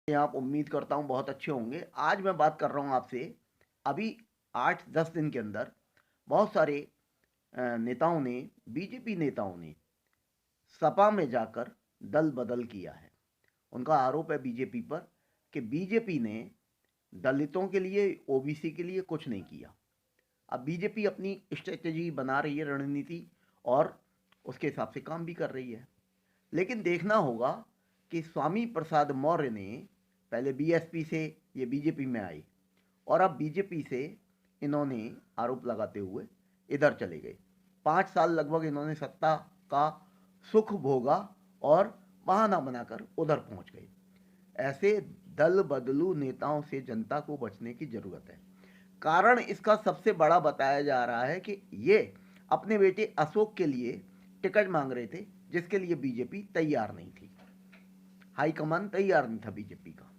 आप उम्मीद करता हूँ बहुत अच्छे होंगे। आज मैं बात कर रहा हूँ आपसे, अभी 8-10 दिन के अंदर बहुत सारे नेताओं ने, बीजेपी नेताओं ने सपा में जाकर दल बदल किया है। उनका आरोप है बीजेपी पर कि बीजेपी ने दलितों के लिए, ओबीसी के लिए कुछ नहीं किया। अब बीजेपी अपनी स्ट्रेटेजी बना रही है, रणनीति, और उसके हिसाब से काम भी कर रही है। लेकिन देखना होगा कि स्वामी प्रसाद मौर्य ने पहले बीएसपी से ये बीजेपी में आई, और अब बीजेपी से इन्होंने आरोप लगाते हुए इधर चले गए। 5 साल लगभग इन्होंने सत्ता का सुख भोगा और बहाना बनाकर उधर पहुंच गए। ऐसे दल बदलू नेताओं से जनता को बचने की जरूरत है। कारण इसका सबसे बड़ा बताया जा रहा है कि ये अपने बेटे अशोक के लिए टिकट मांग रहे थे, जिसके लिए बीजेपी तैयार नहीं थी। हाईकमान तैयार नहीं था बीजेपी का।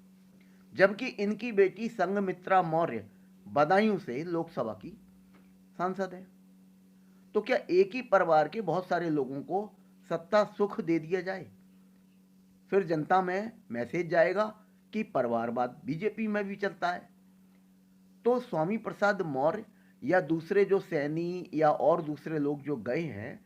जबकि इनकी बेटी संघमित्रा मौर्य बदायूं से लोकसभा की सांसद है। तो क्या एक ही परिवार के बहुत सारे लोगों को सत्ता सुख दे दिया जाए? फिर जनता में मैसेज जाएगा कि परिवारवाद बीजेपी में भी चलता है। तो स्वामी प्रसाद मौर्य या दूसरे जो सैनी या और दूसरे लोग जो गए हैं,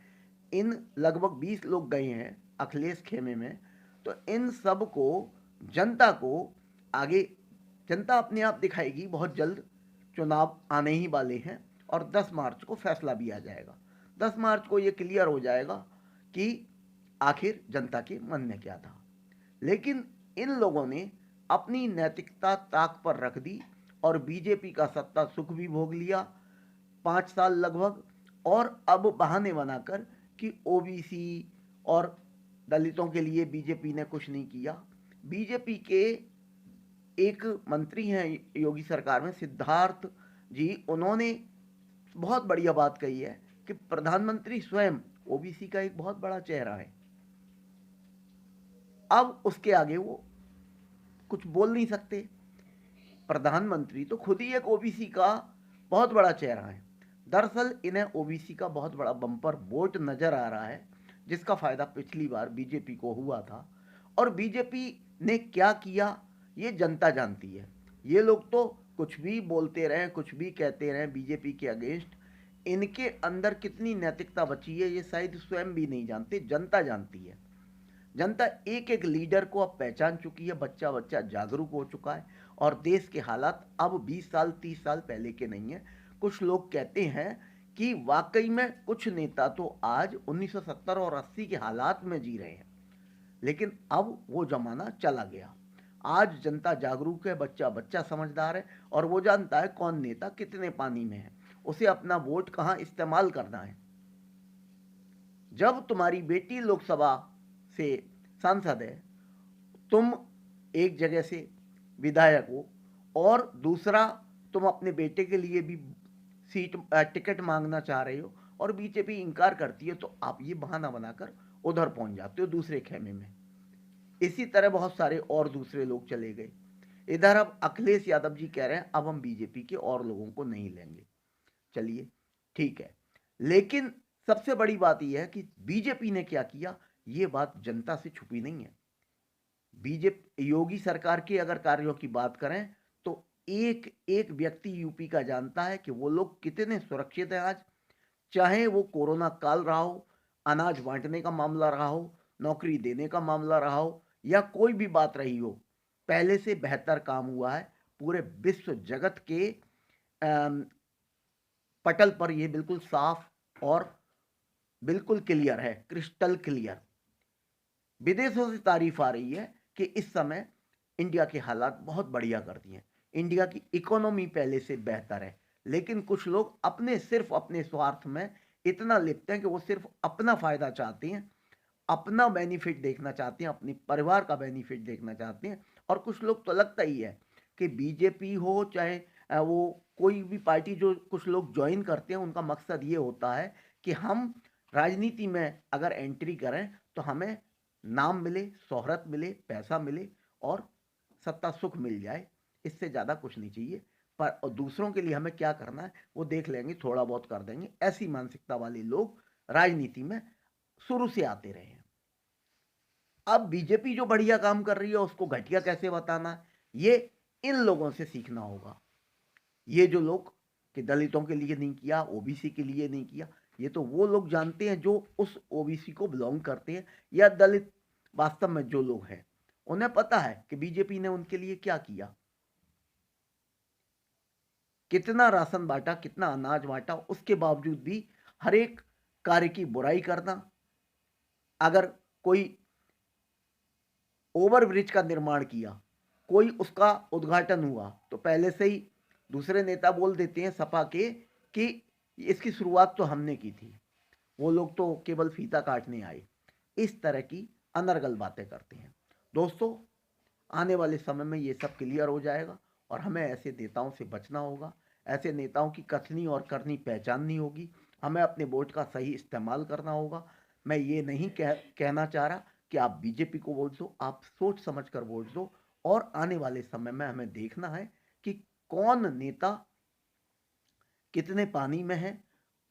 इन लगभग 20 लोग गए हैं अखिलेश खेमे में। तो इन सब को, जनता को आगे, जनता अपने आप दिखाएगी। बहुत जल्द चुनाव आने ही वाले हैं और 10 मार्च को फैसला भी आ जाएगा। 10 मार्च को ये क्लियर हो जाएगा कि आखिर जनता के मन में क्या था। लेकिन इन लोगों ने अपनी नैतिकता ताक पर रख दी और बीजेपी का सत्ता सुख भी भोग लिया 5 साल लगभग। और अब बहाने बनाकर कि ओबीसी और दलितों के लिए बीजेपी ने कुछ नहीं किया। बीजेपी के एक मंत्री हैं योगी सरकार में, सिद्धार्थ जी, उन्होंने बहुत बढ़िया बात कही है कि प्रधानमंत्री स्वयं ओबीसी का एक बहुत बड़ा चेहरा है। अब उसके आगे वो कुछ बोल नहीं सकते। प्रधानमंत्री तो खुद ही एक ओबीसी का बहुत बड़ा चेहरा है। दरअसल इन्हें ओबीसी का बहुत बड़ा बम्पर वोट नजर आ रहा है, जिसका फायदा पिछली बार बीजेपी को हुआ था। और बीजेपी ने क्या किया ये जनता जानती है। ये लोग तो कुछ भी बोलते रहे, कुछ भी कहते रहे बीजेपी के अगेंस्ट, इनके अंदर कितनी नैतिकता बची है ये शायद स्वयं भी नहीं जानते, जनता जानती है। जनता एक एक लीडर को अब पहचान चुकी है, बच्चा बच्चा जागरूक हो चुका है। और देश के हालात अब 20 साल 30 साल पहले के नहीं है। कुछ लोग कहते हैं कि वाकई में कुछ नेता तो आज 1970 और 80 के हालात में जी रहे हैं। लेकिन अब वो जमाना चला गया। आज जनता जागरूक है, बच्चा बच्चा समझदार है, और वो जानता है कौन नेता कितने पानी में है, उसे अपना वोट कहां इस्तेमाल करना है। जब तुम्हारी बेटी लोकसभा से सांसद है, तुम एक जगह से विधायक हो, और दूसरा तुम अपने बेटे के लिए भी सीट टिकट मांगना चाह रहे हो, और बीजेपी इनकार करती है, तो आप ये बहाना बनाकर उधर पहुंच जाते हो दूसरे खेमे में। इसी तरह बहुत सारे और दूसरे लोग चले गए। इधर अब अखिलेश यादव जी कह रहे हैं अब हम बीजेपी के और लोगों को नहीं लेंगे। चलिए, ठीक है। लेकिन सबसे बड़ी बात यह है कि बीजेपी ने क्या किया, यह बात जनता से छुपी नहीं है। बीजेपी योगी सरकार के अगर कार्यों की बात करें तो एक एक व्यक्ति यूपी का जानता है कि वो लोग कितने सुरक्षित हैं आज। चाहे वो कोरोना काल रहा हो, अनाज बांटने का मामला रहा हो, नौकरी देने का मामला रहा हो, या कोई भी बात रही हो, पहले से बेहतर काम हुआ है। पूरे विश्व जगत के पटल पर यह बिल्कुल साफ और बिल्कुल क्लियर है, क्रिस्टल क्लियर। विदेशों से तारीफ आ रही है कि इस समय इंडिया के हालात बहुत बढ़िया कर दिए हैं, इंडिया की इकोनॉमी पहले से बेहतर है। लेकिन कुछ लोग सिर्फ अपने स्वार्थ में इतना लिप्त हैं कि वो सिर्फ अपना फायदा चाहते हैं, अपना बेनिफिट देखना चाहते हैं, अपने परिवार का बेनिफिट देखना चाहते हैं। और कुछ लोग तो लगता ही है कि बीजेपी हो चाहे वो कोई भी पार्टी, जो कुछ लोग ज्वाइन करते हैं, उनका मकसद ये होता है कि हम राजनीति में अगर एंट्री करें तो हमें नाम मिले, शोहरत मिले, पैसा मिले और सत्ता सुख मिल जाए। इससे ज़्यादा कुछ नहीं चाहिए। पर दूसरों के लिए हमें क्या करना है वो देख लेंगे, थोड़ा बहुत कर देंगे। ऐसी मानसिकता वाले लोग राजनीति में शुरू से आते रहे हैं। अब बीजेपी जो बढ़िया काम कर रही है उसको घटिया कैसे बताना है, ये इन लोगों से सीखना होगा। ये जो लोग कि दलितों के लिए नहीं किया, ओबीसी के लिए नहीं किया, ये तो वो लोग जानते हैं जो उस ओबीसी को बिलोंग करते हैं, या दलित वास्तव में जो लोग हैं उन्हें पता है कि बीजेपी ने उनके लिए क्या किया, कितना राशन बांटा, कितना अनाज बांटा। उसके बावजूद भी हर एक कार्य की बुराई करना। अगर कोई ओवरब्रिज का निर्माण किया, कोई उसका उद्घाटन हुआ, तो पहले से ही दूसरे नेता बोल देते हैं सपा के कि इसकी शुरुआत तो हमने की थी, वो लोग तो केवल फीता काटने आए। इस तरह की अनर्गल बातें करते हैं। दोस्तों, आने वाले समय में ये सब क्लियर हो जाएगा और हमें ऐसे नेताओं से बचना होगा। ऐसे नेताओं की कथनी और करनी पहचाननी होगी। हमें अपने वोट का सही इस्तेमाल करना होगा। मैं ये नहीं कहना चाह रहा कि आप बीजेपी को वोट दो, आप सोच समझ कर वोट दो। और आने वाले समय में हमें देखना है कि कौन नेता कितने पानी में है,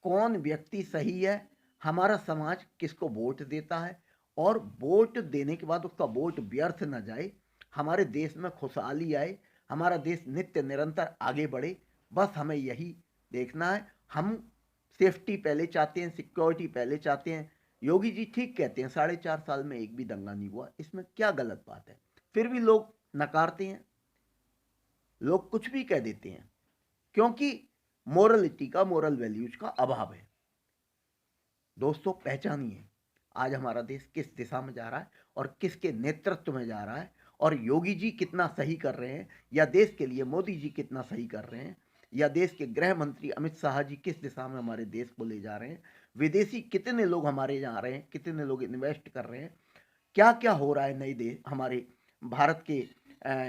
कौन व्यक्ति सही है, हमारा समाज किसको वोट देता है, और वोट देने के बाद उसका वोट व्यर्थ न जाए, हमारे देश में खुशहाली आए, हमारा देश नित्य निरंतर आगे बढ़े। बस हमें यही देखना है। हम सेफ्टी पहले चाहते हैं, सिक्योरिटी पहले चाहते हैं। योगी जी ठीक कहते हैं 4.5 साल में एक भी दंगा नहीं हुआ, इसमें क्या गलत बात है? फिर भी लोग नकारते हैं, लोग कुछ भी कह देते हैं, क्योंकि मोरलिटी का, मोरल वैल्यूज का अभाव है। दोस्तों, पहचानिए आज हमारा देश किस दिशा में जा रहा है और किसके नेतृत्व में जा रहा है, और योगी जी कितना सही कर रहे हैं, या देश के लिए मोदी जी कितना सही कर रहे हैं, या देश के गृह मंत्री अमित शाह जी किस दिशा में हमारे देश को ले जा रहे हैं, विदेशी कितने लोग हमारे यहाँ आ रहे हैं, कितने लोग इन्वेस्ट कर रहे हैं, क्या क्या हो रहा है नई देश हमारे भारत के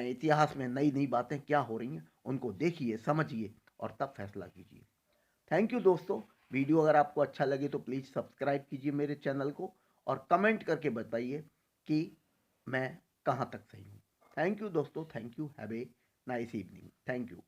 इतिहास में, नई नई बातें क्या हो रही हैं, उनको देखिए, समझिए और तब फैसला कीजिए। थैंक यू दोस्तों। वीडियो अगर आपको अच्छा लगे तो प्लीज़ सब्सक्राइब कीजिए मेरे चैनल को, और कमेंट करके बताइए कि मैं कहाँ तक सही हूँ। थैंक यू दोस्तों, thank you. Have a nice evening. Thank you.